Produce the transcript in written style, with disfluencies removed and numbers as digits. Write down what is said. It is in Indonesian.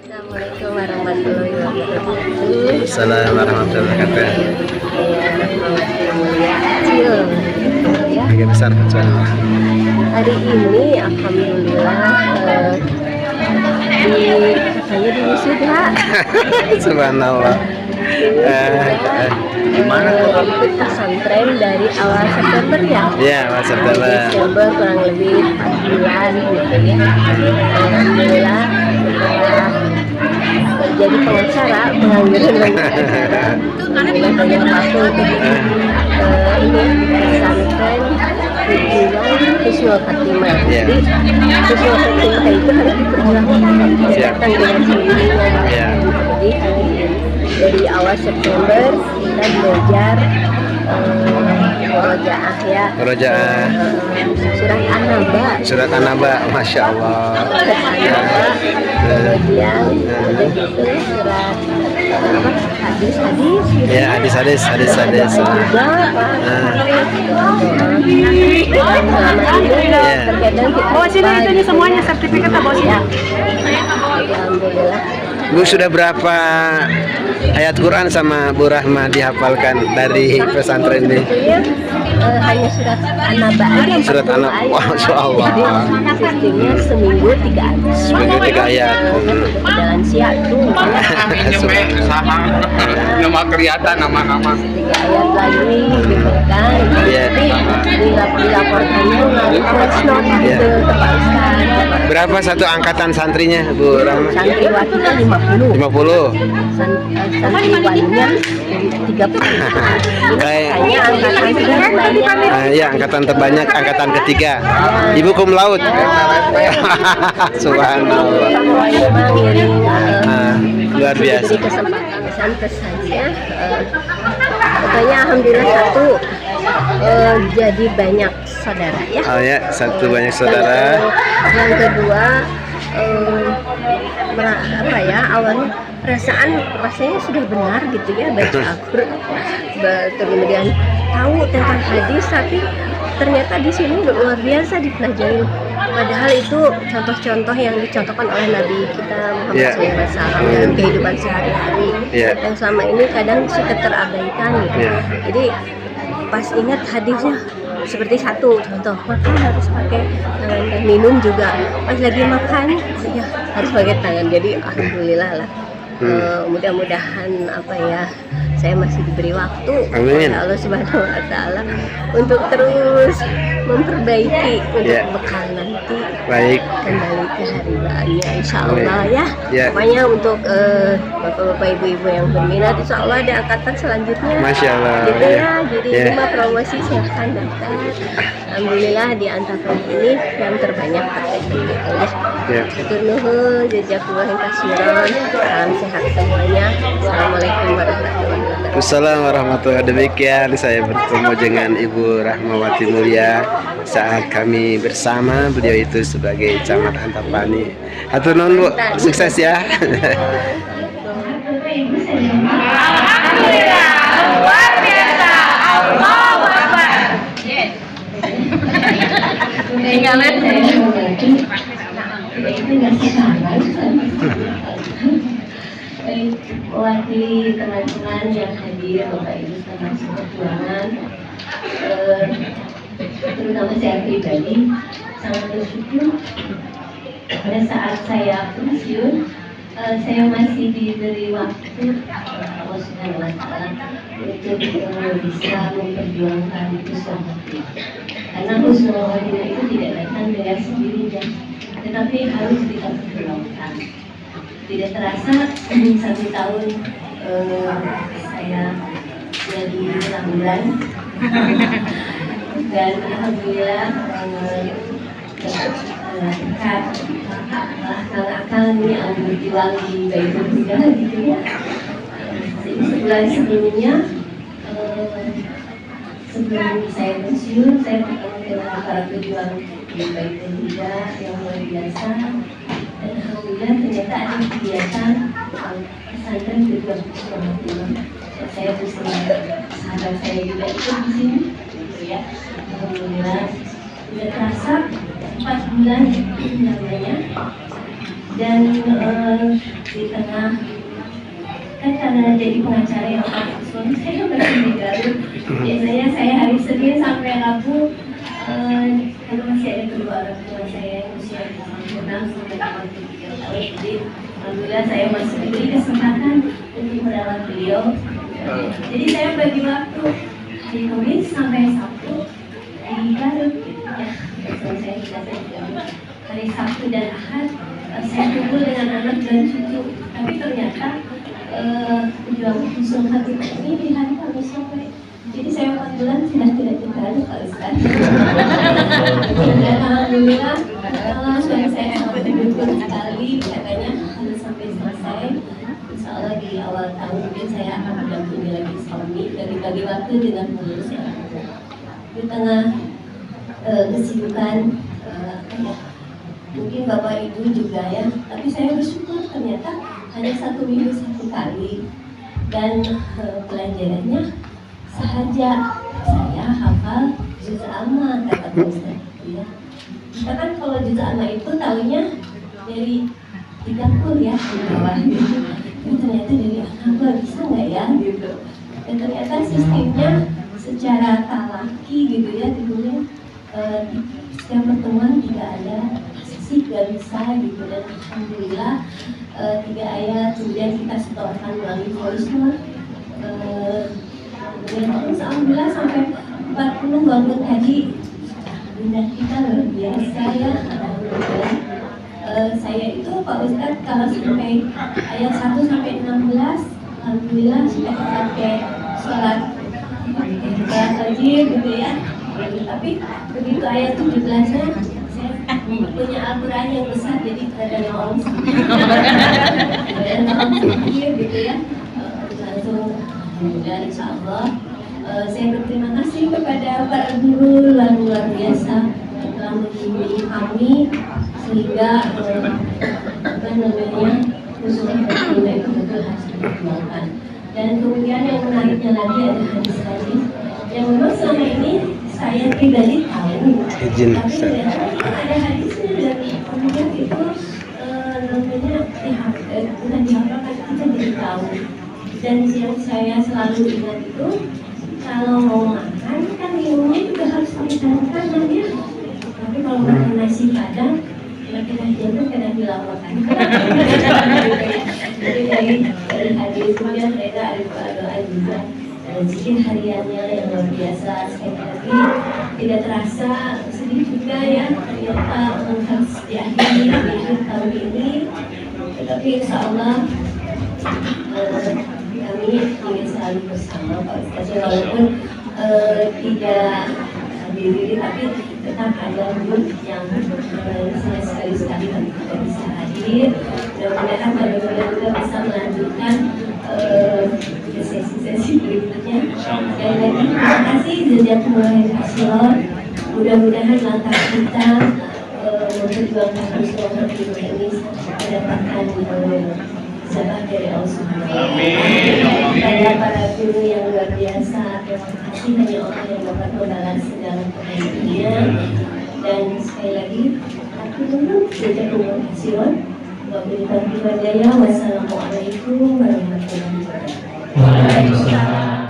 Assalamualaikum warahmatullahi wabarakatuh. Assalamualaikum warahmatullahi wabarakatuh. Kecil, ya. Agak besar kecuali. Hari ini alhamdulillah katanya di wisuda. Subhanallah. Gimana ikut pesantren dari awal September ya? Iya, awal September. Desember kurang lebih 4 bulan gitu ya. Alhamdulillah jadi pengacara, pengangguran pengacara. Banyak waktu untuk ini pesantren tujuan Husnul Khatimah. Jadi Husnul Khatimah itu harus diperjuangkan, datang dengan sendirinya. Jadi hari ini dari awal September kita belajar murojaah ya. Murojaah. Surat An-Naba. Surat An-Naba, masya Allah. Surat An-Naba. Kemudian udah gitu surat hadis-hadis. Gitu. Ya, hadis-hadis. Juga terkadang kita bawa sini itu semuanya sertifikat bawa sini. Alhamdulillah. Bu, sudah berapa ayat Quran sama Bu Rahma dihafalkan dari pesantren ini? Hanya surat An-Naba aja. Surat An-Naba, masya Allah. Jadi sistemnya seminggu 3 ayat. Seminggu 3 ayat. Jalan siap tuh. Nama kelihatan nama-nama. 3 ayat lagi gitu kan. Iya. Dilaporkannya melalui voice note gitu ke Pak Ustadz. Berapa satu angkatan santrinya, Bu Rahma? Santriwatinya 50. 50. Santriwatinya 30. Kayak Hanya angkatan sudah banyak. ya, angkatan terbanyak, angkatan ketiga. Ibu cum laude. Subhanallah. Luar biasa. Diberi kesempatan pesan-pesannya. Pokoknya alhamdulillah satu jadi banyak saudara ya. Oh ya, satu banyak saudara. Yang kedua apa ya, awalnya rasanya sudah benar gitu ya baca Al-Quran, kemudian tahu tentang hadis, tapi ternyata di sini luar biasa dipelajari. Padahal itu contoh-contoh yang dicontohkan oleh Nabi kita Muhammad SAW dalam kehidupan sehari-hari yang selama ini kadang suka terabaikan gitu. Jadi pas ingat hadisnya seperti satu contoh, makan harus pakai tangan dan minum juga pas lagi makan ya harus pakai tangan. Jadi alhamdulillah lah. Mudah-mudahan apa ya, saya masih diberi waktu oleh Allah Subhanahu Wa Taala untuk terus memperbaiki untuk bekal nanti. Baik. Kembali ke hari raya insya Allah ya. Pokoknya untuk bapak-bapak ibu-ibu yang berminat, insya Allah ada angkatan selanjutnya. Masya Allah. Gitu ya. Jadi 5 promosi silahkan daftar. Alhamdulillah di antara ini yang terbanyak terkait gitu ya. Hatur nuhun, jazakumullah khairan. Salam sehat semuanya. Assalamualaikum warahmatullahi wabarakatuh. Assalamualaikum warahmatullahi wabarakatuh. Demikian saya bertemu dengan Ibu Rahmawati Mulia saat kami bersama beliau itu sebagai camat Antapani. Hatur nuhun Bu, sukses ya. Alhamdulillah, luar biasa. Allahu Akbar. Mewakili teman-teman yang hadir, Bapak Ibu sekalian seperjuangan, terutama saya pribadi sangat bersyukur pada saat saya pensiun, saya masih diberi waktu Allah Subhanahu Wa Taala untuk bisa memperjuangkan Husnul Khotimah. Karena Husnul Khotimah itu tidak datang dengan sendirinya, tetapi harus kita perjuangkan. Tidak terasa 1 tahun saya jadi pengangguran dan alhamdulillah berkat akal-akal ini yang berjuang di Baitul Huda gitu ya. Sebulan sebelumnya, sebelum saya pensiun, saya bertemu dengan para pejuang di Baitul Huda yang luar biasa. Dan alhamdulillah ternyata ada kegiatan pesantren juga Husnul Khotimah. Saya bersama sahabat saya juga ikut di sini, gitu ya. Alhamdulillah sudah terasa 4 bulan namanya Dan di tengah kan karena jadi pengacara yang suami saya masih di Garut, biasanya saya hari Senin sampai Rabu karena masih ada kedua orang tua saya yang usia 6 sampai 83 tahun, jadi alhamdulillah saya masih diberi kesempatan untuk merawat beliau. Jadi saya bagi waktu hari Kamis sampai Sabtu di Garut, gitu ya. Saya tidak hari Sabtu dan Ahad saya kumpul dengan anak dan cucu. Tapi ternyata pejuang usul hati ini di hari Kamis sore. Jadi saya 4 bulan sudah tidak di Garut, Pak Ustaz. Dan alhamdulillah suami saya sangat mendukung sekali, katanya harus sampai selesai. Insya Allah di awal tahun mungkin saya akan mendampingi lagi suami dan dibagi waktu dengan mengurus anak. Di tengah kesibukan mungkin Bapak Ibu juga ya, tapi saya bersyukur ternyata hanya 1 minggu 1 kali dan pelajarannya sahaja saya hafal juz amma, kata Ustaz ya. Kita kan kalau juz amma itu tahunya dari 30 ya di bawah gitu. Tapi ternyata dari anak bisa nggak ya gitu. Dan ternyata sistemnya secara talaki gitu ya, tentunya setiap pertemuan tidak ada sih gak bisa gitu, dan alhamdulillah 3 ayat kemudian kita setorkan melalui voice note, kemudian terus alhamdulillah sampai 40 bangun tadi. Bunda kita luar biasa ya, alhamdulillah. Saya itu Pak Ustadz kalau sampai ayat 1 sampai 16 alhamdulillah sudah pakai sholat tajir gitu ya. Tapi begitu ayat 17-nya saya punya Al-Quran yang besar, jadi ada yang orang sedikit gitu ya, langsung dan insya Allah saya berterima kasih kepada para guru luar biasa yang telah membimbing kami sehingga apa namanya usul kita itu betul harus diperjuangkan. Dan kemudian yang menariknya lagi ada hadis-hadis yang memang selama ini saya pribadi tahu, tapi ternyata ada hadisnya dan kemudian itu namanya bukan dihafalkan, kita jadi tahu. Dan yang saya selalu ingat itu kalau mau makan kan minumnya juga harus pakai tangan kanan ya. Tapi kalau makan nasi padang laki-laki itu kadang dilaporkan. Jadi dari hadis kemudian mereka ada doa juga. Zikir hariannya yang luar biasa, sekali lagi tidak terasa sedih juga ya, ternyata harus diakhiri di akhir tahun ini. Tetapi insya Allah kami ingin selalu bersama Pak Ustaz, walaupun tidak hadir diri, tapi tetap ada grup yang saya sekali-sekali tidak bisa hadir. Mudah-mudahan pada juga bisa melanjutkan sesi-sesi berikutnya. Sekali lagi terima kasih jazakumullah khairan. Mudah-mudahan langkah kita memperjuangkan usul ini mendapatkan sabah dari Allah Subhanahu wa Ta'ala. Kepada para guru yang luar biasa, terima kasih, hanya Allah yang dapat membalas segala kebaikannya. Dan sekali lagi aku dulu jazakumullah khairan. Wassalamualaikum warahmatullahi wabarakatuh. Waalaikumsalam.